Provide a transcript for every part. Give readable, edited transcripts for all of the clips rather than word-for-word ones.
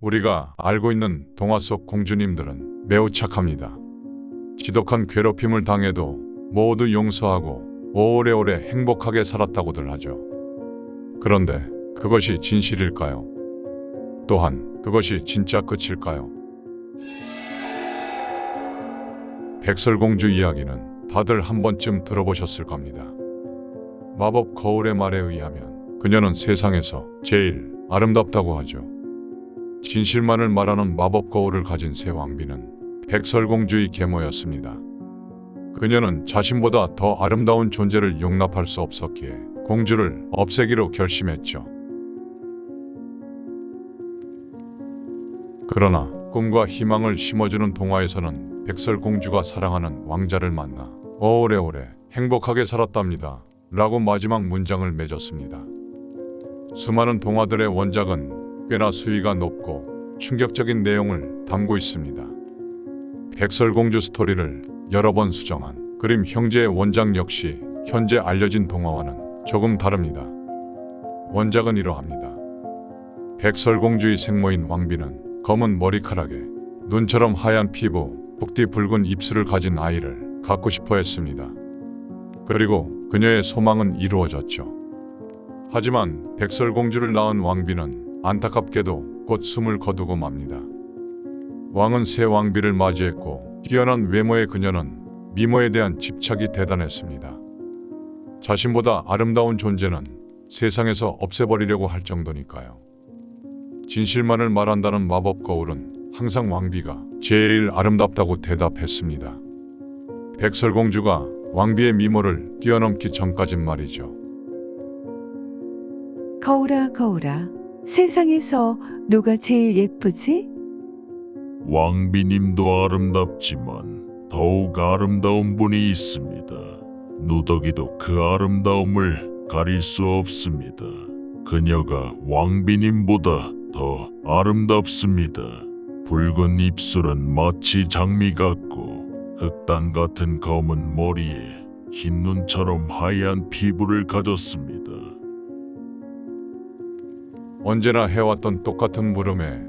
우리가 알고 있는 동화 속 공주님들은 매우 착합니다. 지독한 괴롭힘을 당해도 모두 용서하고 오래오래 행복하게 살았다고들 하죠. 그런데 그것이 진실일까요? 또한 그것이 진짜 끝일까요? 백설공주 이야기는 다들 한 번쯤 들어보셨을 겁니다. 마법 거울의 말에 의하면 그녀는 세상에서 제일 아름답다고 하죠. 진실만을 말하는 마법 거울을 가진 새 왕비는 백설공주의 계모였습니다. 그녀는 자신보다 더 아름다운 존재를 용납할 수 없었기에 공주를 없애기로 결심했죠. 그러나 꿈과 희망을 심어주는 동화에서는 백설공주가 사랑하는 왕자를 만나 오래오래 행복하게 살았답니다. 라고 마지막 문장을 맺었습니다. 수많은 동화들의 원작은 꽤나 수위가 높고 충격적인 내용을 담고 있습니다. 백설공주 스토리를 여러 번 수정한 그림 형제의 원작 역시 현재 알려진 동화와는 조금 다릅니다. 원작은 이러합니다. 백설공주의 생모인 왕비는 검은 머리카락에 눈처럼 하얀 피부, 북뒤 붉은 입술을 가진 아이를 갖고 싶어 했습니다. 그리고 그녀의 소망은 이루어졌죠. 하지만 백설공주를 낳은 왕비는 안타깝게도 곧 숨을 거두고 맙니다. 왕은 새 왕비를 맞이했고 뛰어난 외모의 그녀는 미모에 대한 집착이 대단했습니다. 자신보다 아름다운 존재는 세상에서 없애버리려고 할 정도니까요. 진실만을 말한다는 마법 거울은 항상 왕비가 제일 아름답다고 대답했습니다. 백설공주가 왕비의 미모를 뛰어넘기 전까진 말이죠. 거울아, 거울아, 세상에서 누가 제일 예쁘지? 왕비님도 아름답지만 더욱 아름다운 분이 있습니다. 누더기도 그 아름다움을 가릴 수 없습니다. 그녀가 왕비님보다 더 아름답습니다. 붉은 입술은 마치 장미 같고 흑당 같은 검은 머리에 흰 눈처럼 하얀 피부를 가졌습니다. 언제나 해왔던 똑같은 물음에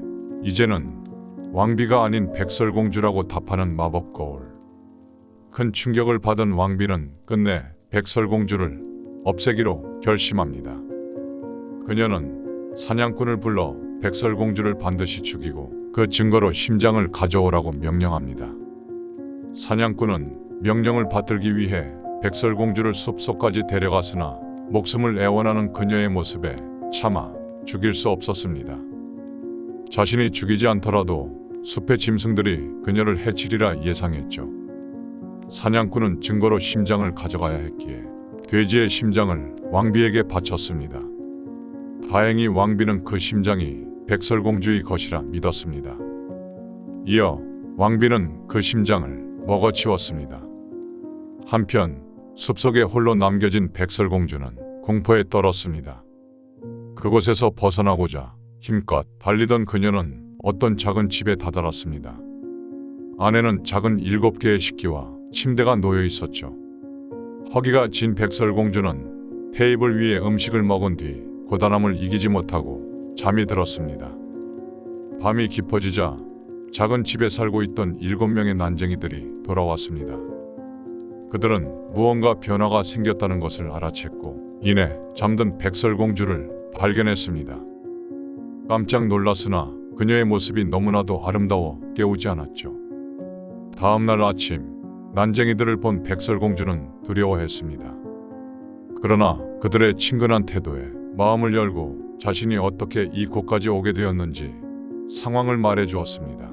이제는 왕비가 아닌 백설공주라고 답하는 마법 거울. 큰 충격을 받은 왕비는 끝내 백설공주를 없애기로 결심합니다. 그녀는 사냥꾼을 불러 백설공주를 반드시 죽이고 그 증거로 심장을 가져오라고 명령합니다. 사냥꾼은 명령을 받들기 위해 백설공주를 숲속까지 데려갔으나 목숨을 애원하는 그녀의 모습에 차마 죽일 수 없었습니다. 자신이 죽이지 않더라도 숲의 짐승들이 그녀를 해치리라 예상했죠. 사냥꾼은 증거로 심장을 가져가야 했기에 돼지의 심장을 왕비에게 바쳤습니다. 다행히 왕비는 그 심장이 백설공주의 것이라 믿었습니다. 이어 왕비는 그 심장을 먹어치웠습니다. 한편 숲속에 홀로 남겨진 백설공주는 공포에 떨었습니다. 그곳에서 벗어나고자 힘껏 달리던 그녀는 어떤 작은 집에 다다랐습니다. 안에는 작은 7개의 식기와 침대가 놓여 있었죠. 허기가 진 백설공주는 테이블 위에 음식을 먹은 뒤 고단함을 이기지 못하고 잠이 들었습니다. 밤이 깊어지자 작은 집에 살고 있던 7명의 난쟁이들이 돌아왔습니다. 그들은 무언가 변화가 생겼다는 것을 알아챘고 이내 잠든 백설공주를 발견했습니다. 깜짝 놀랐으나 그녀의 모습이 너무나도 아름다워 깨우지 않았죠. 다음날 아침 난쟁이들을 본 백설공주는 두려워했습니다. 그러나 그들의 친근한 태도에 마음을 열고 자신이 어떻게 이곳까지 오게 되었는지 상황을 말해 주었습니다.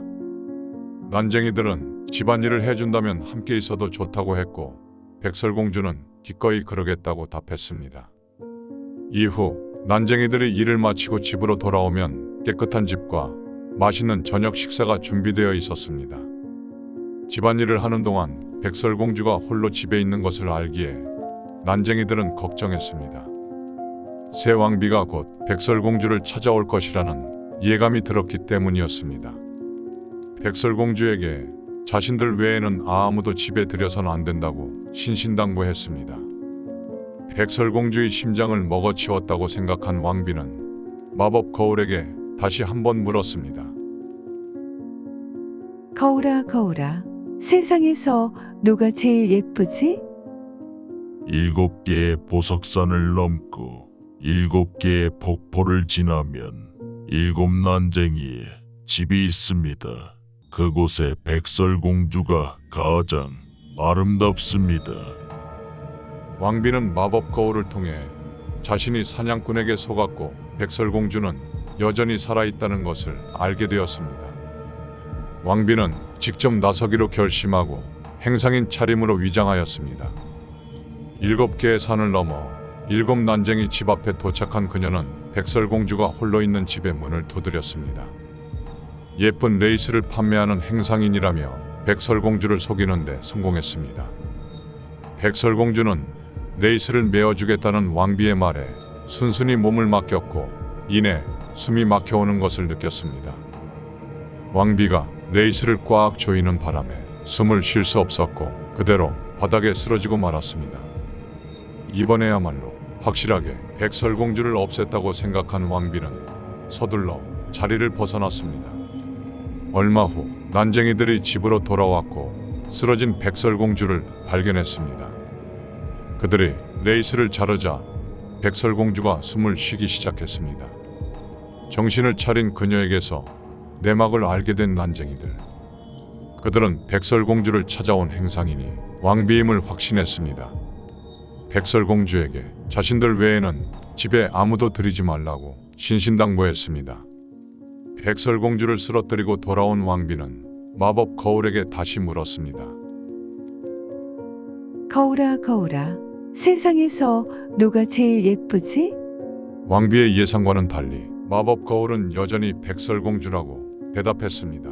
난쟁이들은 집안일을 해준다면 함께 있어도 좋다고 했고 백설공주는 기꺼이 그러겠다고 답했습니다. 이후 난쟁이들이 일을 마치고 집으로 돌아오면 깨끗한 집과 맛있는 저녁 식사가 준비되어 있었습니다. 집안일을 하는 동안 백설공주가 홀로 집에 있는 것을 알기에 난쟁이들은 걱정했습니다. 새 왕비가 곧 백설공주를 찾아올 것이라는 예감이 들었기 때문이었습니다. 백설공주에게 자신들 외에는 아무도 집에 들여서는 안 된다고 신신당부했습니다. 백설공주의 심장을 먹어치웠다고 생각한 왕비는 마법 거울에게 다시 한번 물었습니다. 거울아, 거울아, 세상에서 누가 제일 예쁘지? 7개의 보석산을 넘고 7개의 폭포를 지나면 7난쟁이의 집이 있습니다. 그곳에 백설공주가 가장 아름답습니다. 왕비는 마법 거울을 통해 자신이 사냥꾼에게 속았고 백설공주는 여전히 살아있다는 것을 알게 되었습니다. 왕비는 직접 나서기로 결심하고 행상인 차림으로 위장하였습니다. 7개의 산을 넘어 7난쟁이 집 앞에 도착한 그녀는 백설공주가 홀로 있는 집의 문을 두드렸습니다. 예쁜 레이스를 판매하는 행상인이라며 백설공주를 속이는데 성공했습니다. 백설공주는 레이스를 메어주겠다는 왕비의 말에 순순히 몸을 맡겼고 이내 숨이 막혀오는 것을 느꼈습니다. 왕비가 레이스를 꽉 조이는 바람에 숨을 쉴 수 없었고 그대로 바닥에 쓰러지고 말았습니다. 이번에야말로 확실하게 백설공주를 없앴다고 생각한 왕비는 서둘러 자리를 벗어났습니다. 얼마 후 난쟁이들이 집으로 돌아왔고 쓰러진 백설공주를 발견했습니다. 그들이 레이스를 자르자 백설공주가 숨을 쉬기 시작했습니다. 정신을 차린 그녀에게서 내막을 알게 된 난쟁이들. 그들은 백설공주를 찾아온 행상인이 왕비임을 확신했습니다. 백설공주에게 자신들 외에는 집에 아무도 들이지 말라고 신신당부했습니다. 백설공주를 쓰러뜨리고 돌아온 왕비는 마법 거울에게 다시 물었습니다. 거울아, 거울아, 세상에서 누가 제일 예쁘지? 왕비의 예상과는 달리 마법 거울은 여전히 백설공주라고 대답했습니다.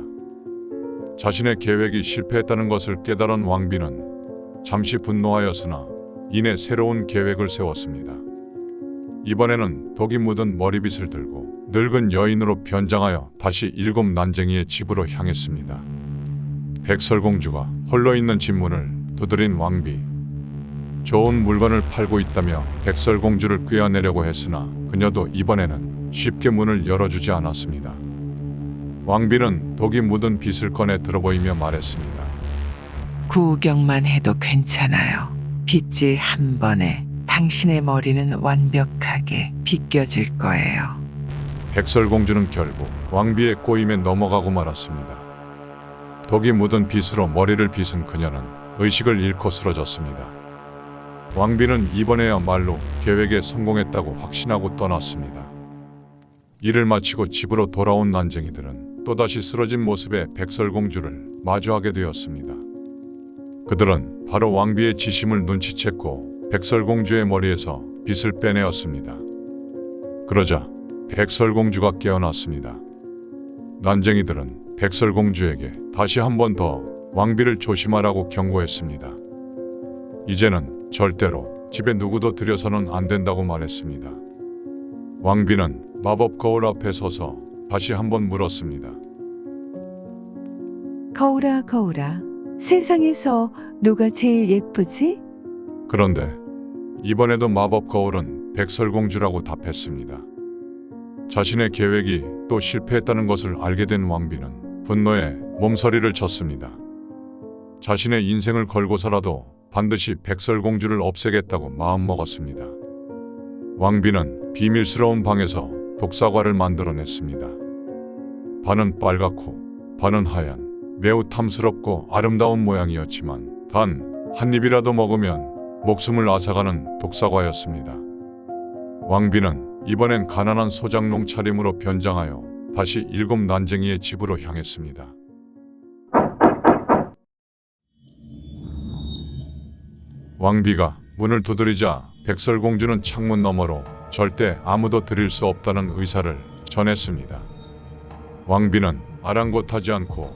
자신의 계획이 실패했다는 것을 깨달은 왕비는 잠시 분노하였으나 이내 새로운 계획을 세웠습니다. 이번에는 독이 묻은 머리빗을 들고 늙은 여인으로 변장하여 다시 7난쟁이의 집으로 향했습니다. 백설공주가 홀로 있는 집 문을 두드린 왕비. 좋은 물건을 팔고 있다며 백설공주를 꿰어내려고 했으나 그녀도 이번에는 쉽게 문을 열어주지 않았습니다. 왕비는 독이 묻은 빗을 꺼내 들어보이며 말했습니다. 구경만 해도 괜찮아요. 빗질 한 번에 당신의 머리는 완벽하게 빗겨질 거예요. 백설공주는 결국 왕비의 꼬임에 넘어가고 말았습니다. 독이 묻은 빗으로 머리를 빗은 그녀는 의식을 잃고 쓰러졌습니다. 왕비는 이번에야말로 계획에 성공했다고 확신하고 떠났습니다. 일을 마치고 집으로 돌아온 난쟁이들은 또다시 쓰러진 모습의 백설공주를 마주하게 되었습니다. 그들은 바로 왕비의 지심을 눈치챘고 백설공주의 머리에서 빗을 빼내었습니다. 그러자 백설공주가 깨어났습니다. 난쟁이들은 백설공주에게 다시 한 번 더 왕비를 조심하라고 경고했습니다. 이제는 절대로 집에 누구도 들여서는 안 된다고 말했습니다. 왕비는 마법 거울 앞에 서서 다시 한 번 물었습니다. 거울아, 거울아, 세상에서 누가 제일 예쁘지? 그런데 이번에도 마법 거울은 백설공주라고 답했습니다. 자신의 계획이 또 실패했다는 것을 알게 된 왕비는 분노에 몸서리를 쳤습니다. 자신의 인생을 걸고서라도 반드시 백설공주를 없애겠다고 마음먹었습니다. 왕비는 비밀스러운 방에서 독사과를 만들어냈습니다. 반은 빨갛고 반은 하얀 매우 탐스럽고 아름다운 모양이었지만 단 한 입이라도 먹으면 목숨을 앗아가는 독사과였습니다. 왕비는 이번엔 가난한 소장농 차림으로 변장하여 다시 7난쟁이의 집으로 향했습니다. 왕비가 문을 두드리자 백설공주는 창문 너머로 절대 아무도 들일 수 없다는 의사를 전했습니다. 왕비는 아랑곳하지 않고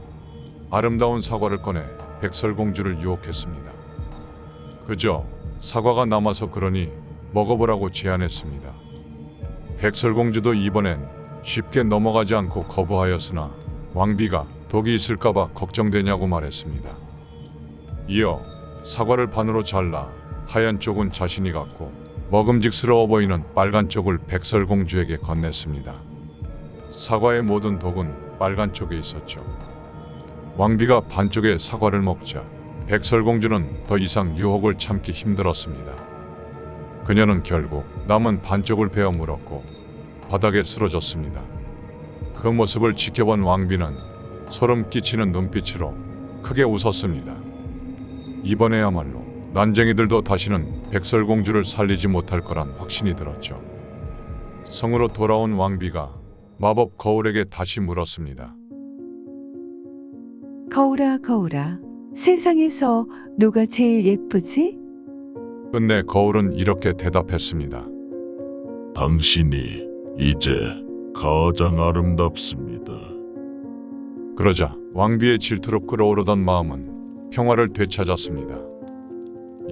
아름다운 사과를 꺼내 백설공주를 유혹했습니다. 그저 사과가 남아서 그러니 먹어보라고 제안했습니다. 백설공주도 이번엔 쉽게 넘어가지 않고 거부하였으나 왕비가 독이 있을까봐 걱정되냐고 말했습니다. 이어 사과를 반으로 잘라 하얀 쪽은 자신이 갖고 먹음직스러워 보이는 빨간 쪽을 백설공주에게 건넸습니다. 사과의 모든 독은 빨간 쪽에 있었죠. 왕비가 반쪽의 사과를 먹자 백설공주는 더 이상 유혹을 참기 힘들었습니다. 그녀는 결국 남은 반쪽을 베어 물었고 바닥에 쓰러졌습니다. 그 모습을 지켜본 왕비는 소름 끼치는 눈빛으로 크게 웃었습니다. 이번에야말로 난쟁이들도 다시는 백설공주를 살리지 못할 거란 확신이 들었죠. 성으로 돌아온 왕비가 마법 거울에게 다시 물었습니다. 거울아, 거울아, 세상에서 누가 제일 예쁘지? 끝내 거울은 이렇게 대답했습니다. 당신이 이제 가장 아름답습니다. 그러자 왕비의 질투로 끓어오르던 마음은 평화를 되찾았습니다.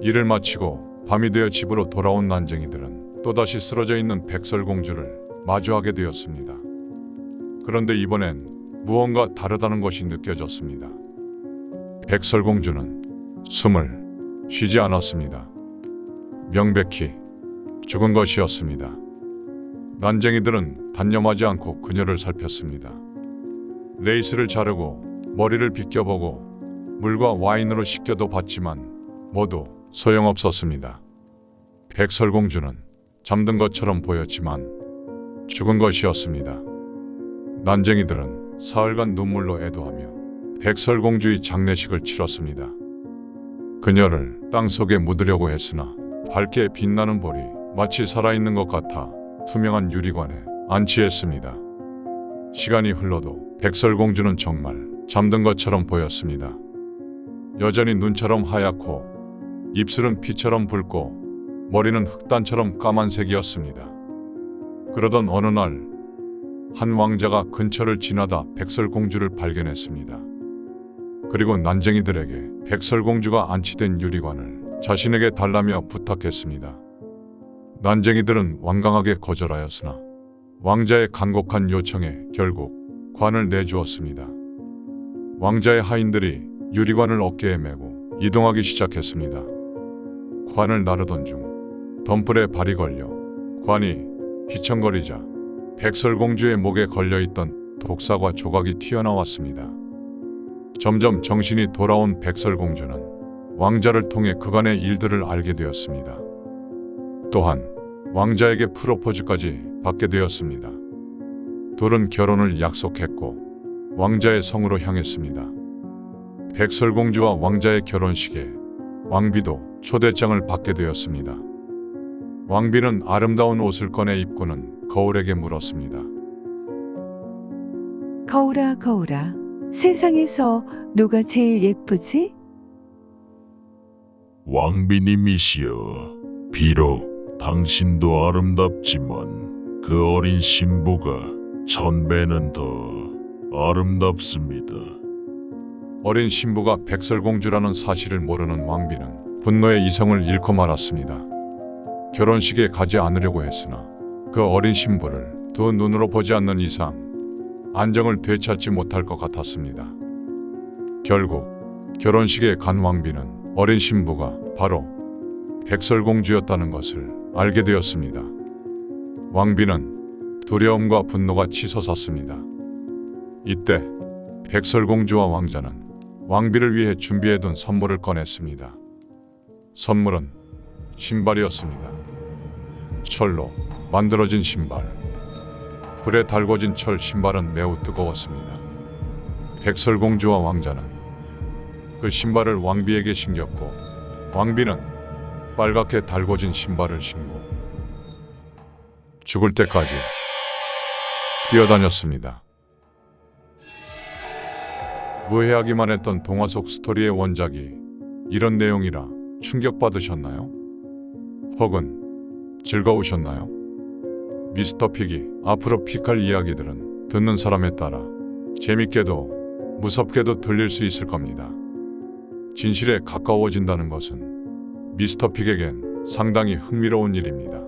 일을 마치고 밤이 되어 집으로 돌아온 난쟁이들은 또다시 쓰러져 있는 백설공주를 마주하게 되었습니다. 그런데 이번엔 무언가 다르다는 것이 느껴졌습니다. 백설공주는 숨을 쉬지 않았습니다. 명백히 죽은 것이었습니다. 난쟁이들은 단념하지 않고 그녀를 살폈습니다. 레이스를 자르고 머리를 빗겨보고 물과 와인으로 씻겨도 봤지만 모두 소용없었습니다. 백설공주는 잠든 것처럼 보였지만 죽은 것이었습니다. 난쟁이들은 사흘간 눈물로 애도하며 백설공주의 장례식을 치렀습니다. 그녀를 땅속에 묻으려고 했으나 밝게 빛나는 볼이 마치 살아있는 것 같아 투명한 유리관에 안치했습니다. 시간이 흘러도 백설공주는 정말 잠든 것처럼 보였습니다. 여전히 눈처럼 하얗고 입술은 피처럼 붉고 머리는 흑단처럼 까만색이었습니다. 그러던 어느 날 한 왕자가 근처를 지나다 백설공주를 발견했습니다. 그리고 난쟁이들에게 백설공주가 안치된 유리관을 자신에게 달라며 부탁했습니다. 난쟁이들은 완강하게 거절하였으나 왕자의 간곡한 요청에 결국 관을 내주었습니다. 왕자의 하인들이 유리관을 어깨에 메고 이동하기 시작했습니다. 관을 나르던 중 덤불에 발이 걸려 관이 휘청거리자 백설공주의 목에 걸려있던 독사과 조각이 튀어나왔습니다. 점점 정신이 돌아온 백설공주는 왕자를 통해 그간의 일들을 알게 되었습니다. 또한 왕자에게 프로포즈까지 받게 되었습니다. 둘은 결혼을 약속했고 왕자의 성으로 향했습니다. 백설공주와 왕자의 결혼식에 왕비도 초대장을 받게 되었습니다. 왕비는 아름다운 옷을 꺼내 입고는 거울에게 물었습니다. 거울아, 거울아, 세상에서 누가 제일 예쁘지? 왕비님이시여, 비록 당신도 아름답지만 그 어린 신부가 1000배는 더 아름답습니다. 어린 신부가 백설공주라는 사실을 모르는 왕비는 분노의 이성을 잃고 말았습니다. 결혼식에 가지 않으려고 했으나 그 어린 신부를 두 눈으로 보지 않는 이상 안정을 되찾지 못할 것 같았습니다. 결국 결혼식에 간 왕비는 어린 신부가 바로 백설공주였다는 것을 알게 되었습니다. 왕비는 두려움과 분노가 치솟았습니다. 이때 백설공주와 왕자는 왕비를 위해 준비해둔 선물을 꺼냈습니다. 선물은 신발이었습니다. 철로 만들어진 신발. 불에 달궈진 철 신발은 매우 뜨거웠습니다. 백설공주와 왕자는 그 신발을 왕비에게 신겼고 왕비는 빨갛게 달궈진 신발을 신고 죽을 때까지 뛰어다녔습니다. 무해하기만 했던 동화 속 스토리의 원작이 이런 내용이라 충격받으셨나요? 혹은 즐거우셨나요? 미스터 픽이 앞으로 픽할 이야기들은 듣는 사람에 따라 재밌게도 무섭게도 들릴 수 있을 겁니다. 진실에 가까워진다는 것은 미스터 픽에겐 상당히 흥미로운 일입니다.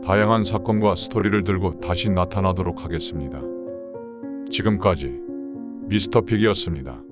다양한 사건과 스토리를 들고 다시 나타나도록 하겠습니다. 지금까지 미스터 픽이었습니다.